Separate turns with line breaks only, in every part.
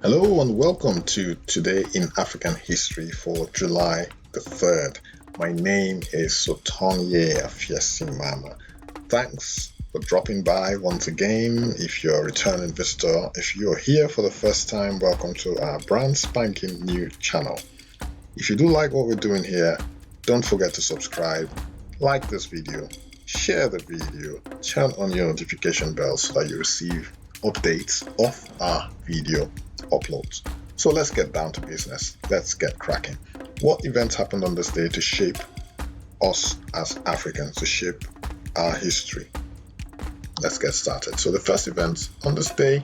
Hello and welcome to Today in African History for July the 3rd. My name is Sotonye Afiesimama. Thanks for dropping by once again. If you're a returning visitor, if you're here for the first time, welcome to our brand spanking new channel. If you do like what we're doing here, don't forget to subscribe, like this video, share the video, turn on your notification bell so that you receive updates of our video uploads. So let's get down to business. Let's get cracking. What events happened on this day to shape us as Africans, to shape our history? Let's get started. So the first event on this day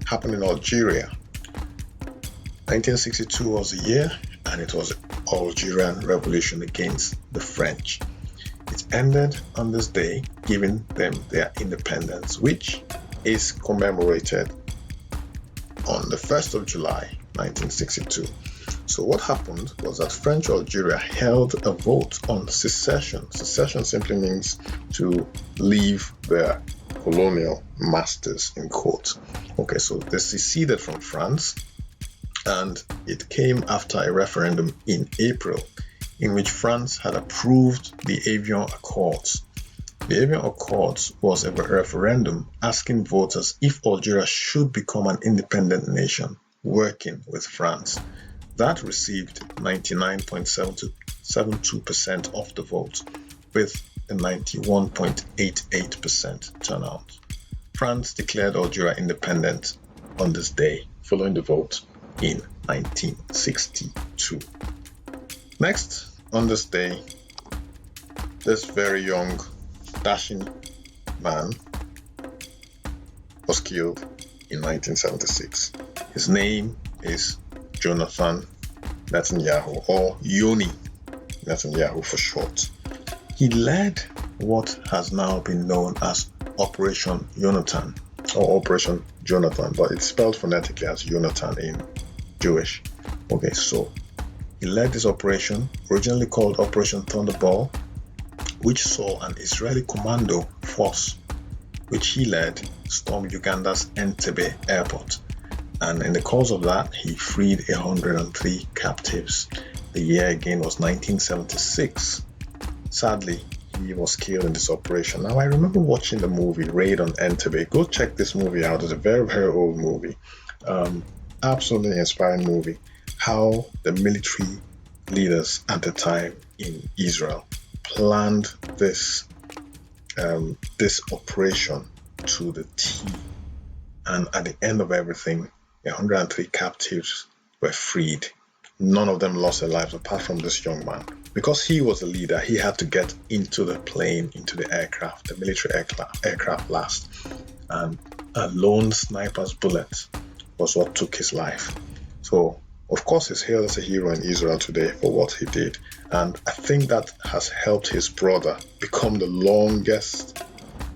happened in Algeria. 1962 was the year, and it was the Algerian Revolution against the French. It ended on this day, giving them their independence, which is commemorated on the 1st of July 1962. So what happened was that French Algeria held a vote on secession. Secession simply means to leave their colonial masters, in quotes. Okay, so they seceded from France, and it came after a referendum in April in which France had approved the Avion Accords. The Avion Accords was a referendum asking voters if Algeria should become an independent nation working with France. That received 99.72% of the vote, with a 91.88% turnout. France declared Algeria independent on this day, following the vote in 1962. Next, on this day, this very young dashing man was killed in 1976. His name is Jonathan Netanyahu, or Yoni Netanyahu for short. He led what has now been known as Operation Jonathan, or Operation Jonathan, but it's spelled phonetically as Jonathan in Jewish. Okay, so he led this operation, originally called Operation Thunderball, which saw an Israeli commando force, which he led, storm Uganda's Entebbe airport. And in the course of that, he freed 103 captives. The year again was 1976. Sadly, he was killed in this operation. Now, I remember watching the movie Raid on Entebbe. Go check this movie out. It's a very, very old movie. Absolutely inspiring movie. How the military leaders at the time in Israel planned this operation to the T, and at the end of everything, 103 captives were freed. None of them lost their lives apart from this young man. Because he was the leader, he had to get into the plane, into the aircraft, the military aircraft last, and a lone sniper's bullet was what took his life. So of course, he's hailed as a hero in Israel today for what he did. And I think that has helped his brother become the longest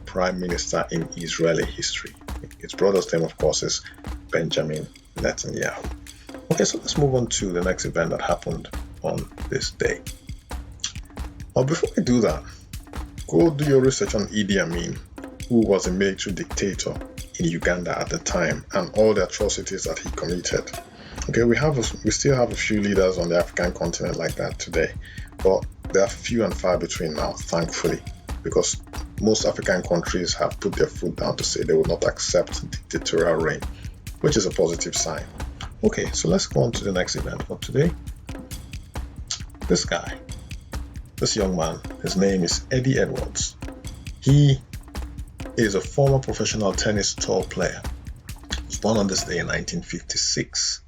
prime minister in Israeli history. His brother's name, of course, is Benjamin Netanyahu. Okay, so let's move on to the next event that happened on this day. But before we do that, go do your research on Idi Amin, who was a military dictator in Uganda at the time, and all the atrocities that he committed. Okay, we still have a few leaders on the African continent like that today, but they are few and far between now, thankfully, because most African countries have put their foot down to say they will not accept dictatorial reign, which is a positive sign. Okay, so let's go on to the next event for today. This young man, his name is Eddie Edwards. He is a former professional tennis tour player. He was born on this day in 1956.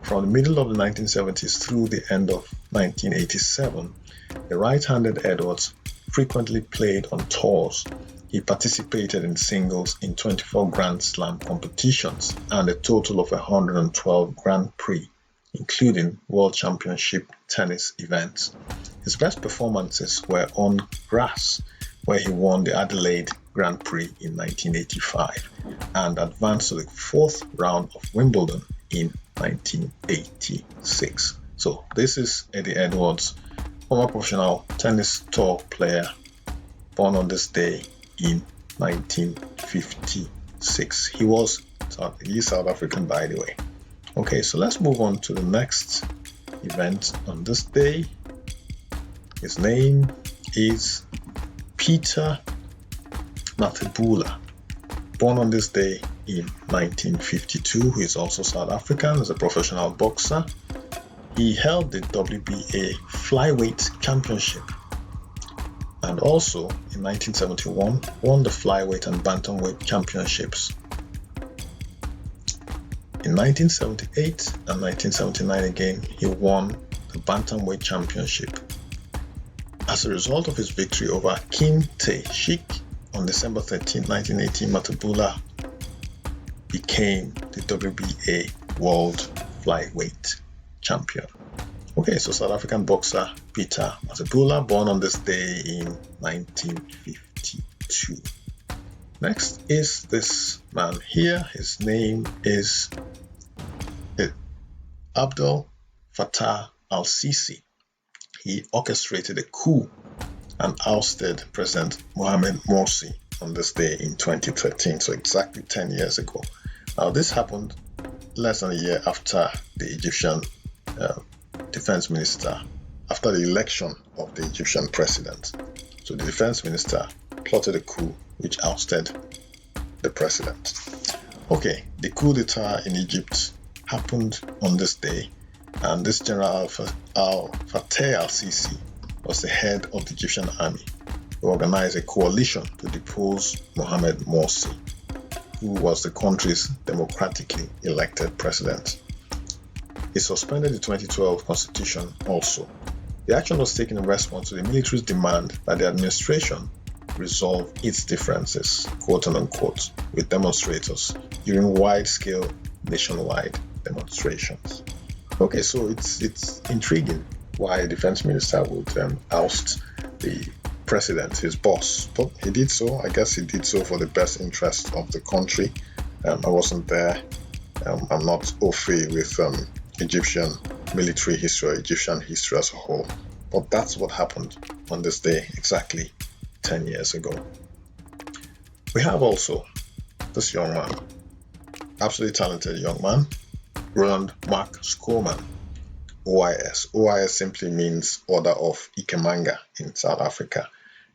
From the middle of the 1970s through the end of 1987, the right-handed Edwards frequently played on tours. He participated in singles in 24 Grand Slam competitions and a total of 112 Grand Prix, including World Championship tennis events. His best performances were on grass, where he won the Adelaide Grand Prix in 1985 and advanced to the fourth round of Wimbledon in 1986. So this is Eddie Edwards, former professional tennis tour player, born on this day in 1956. He's South African, by the way. Okay, so let's move on to the next event on this day. His name is Peter Mathebula, born on this day in 1952. He is also South African, is a professional boxer. He held the WBA flyweight championship and also in 1971 won the flyweight and bantamweight championships. In 1978 and 1979 again, he won the bantamweight championship. As a result of his victory over Kim Tae-shik on December 13, 1980, Mathebula became the WBA World Flyweight Champion. Okay, so South African boxer Peter Mathebula, born on this day in 1952. Next is this man here. His name is AbdulFatahAl-Sisi. He orchestrated a coup and ousted President Mohamed Morsi on this day in 2013, so exactly 10 years ago. Now, this happened less than a year after the Egyptian defense minister, after the election of the Egyptian president. So the defense minister plotted a coup which ousted the president. Okay, the coup d'etat in Egypt happened on this day, and this General Al-Fatah-Al-Sisi was the head of the Egyptian army who organized a coalition to depose Mohamed Morsi, who was the country's democratically elected president. He suspended the 2012 constitution also. The action was taken in response to the military's demand that the administration resolve its differences, quote unquote, with demonstrators during wide-scale nationwide demonstrations. Okay, so it's intriguing why a defense minister would oust the president, his boss. But he did so. I guess he did so for the best interest of the country. I wasn't there. I'm not au fait with Egyptian military history or Egyptian history as a whole. But that's what happened on this day exactly 10 years ago. We have also this young man, absolutely talented young man, Roland Mark Schoeman, OIS. OIS simply means Order of Ikemanga in South Africa.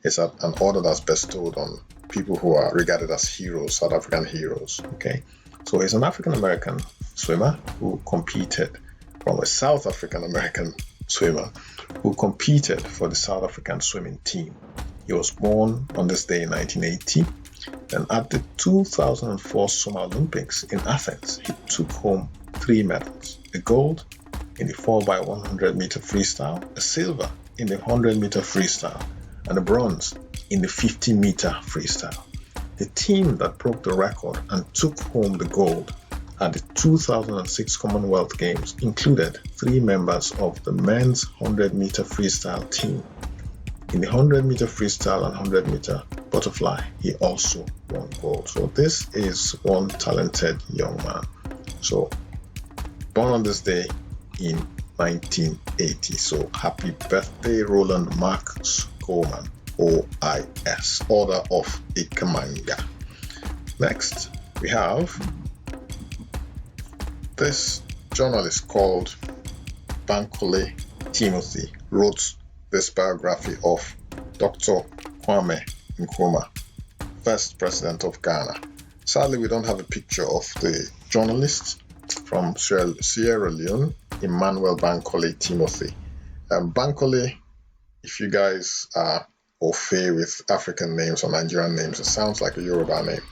It's an order that's bestowed on people who are regarded as heroes, South African heroes. Okay, so he's an African-American swimmer who competed from a South African-American swimmer who competed for the South African swimming team. He was born on this day in 1980, and at the 2004 Summer Olympics in Athens, he took home 3 medals: a gold in the 4x100 meter freestyle, a silver in the 100 meter freestyle, and a bronze in the 50 meter freestyle. The team that broke the record and took home the gold at the 2006 Commonwealth Games included 3 members of the men's 100 meter freestyle team. In the 100 meter freestyle and 100 meter butterfly, he also won gold. So this is one talented young man. So born on this day in 1980. So happy birthday, Roland Mark Schoeman, OIS, Order of Ikemanga. Next, we have this journalist called Bankole Timothy, wrote this biography of Dr. Kwame Nkrumah, first president of Ghana. Sadly, we don't have a picture of the journalist from Sierra Leone, Emmanuel Bankole Timothy. Bankole, if you guys are au fait with African names or Nigerian names, it sounds like a Yoruba name.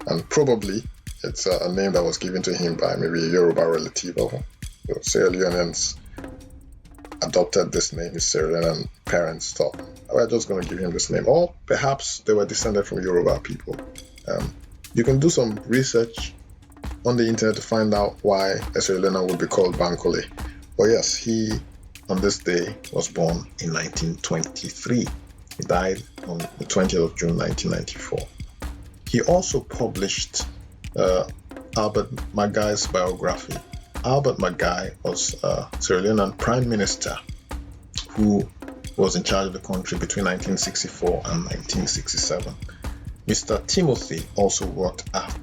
And probably it's a name that was given to him by maybe a Yoruba relative of the Sierra Leoneans. Adopted this name. His Sierra Leonean parents thought, we're just going to give him this name. Or perhaps they were descended from Yoruba people. You can do some research on the internet to find out why a Sierra Leonean would be called Bankole. But yes, he on this day was born in 1923. He died on the 20th of June 1994. He also published Albert Magai's biography. Albert Magai was a Sierra Leonean prime minister who was in charge of the country between 1964 and 1967. Mr. Timothy also worked at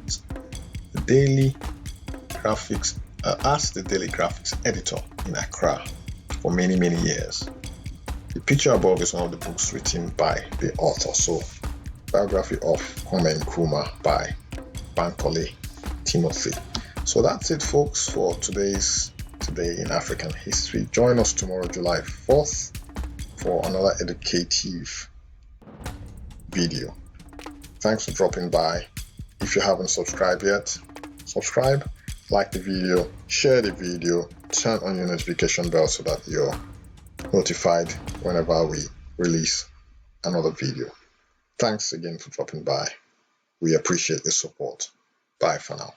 the Daily Graphics as the daily graphics editor in Accra for many, many years. The picture above is one of the books written by the author. So, biography of Kwame Nkrumah by Bankole Timothy. So that's it, folks, for Today in African History. Join us tomorrow, July 4th, for another educative video. Thanks for dropping by. If you haven't subscribed yet, subscribe, like the video, share the video, turn on your notification bell so that you're notified whenever we release another video. Thanks again for dropping by. We appreciate the support. Bye for now.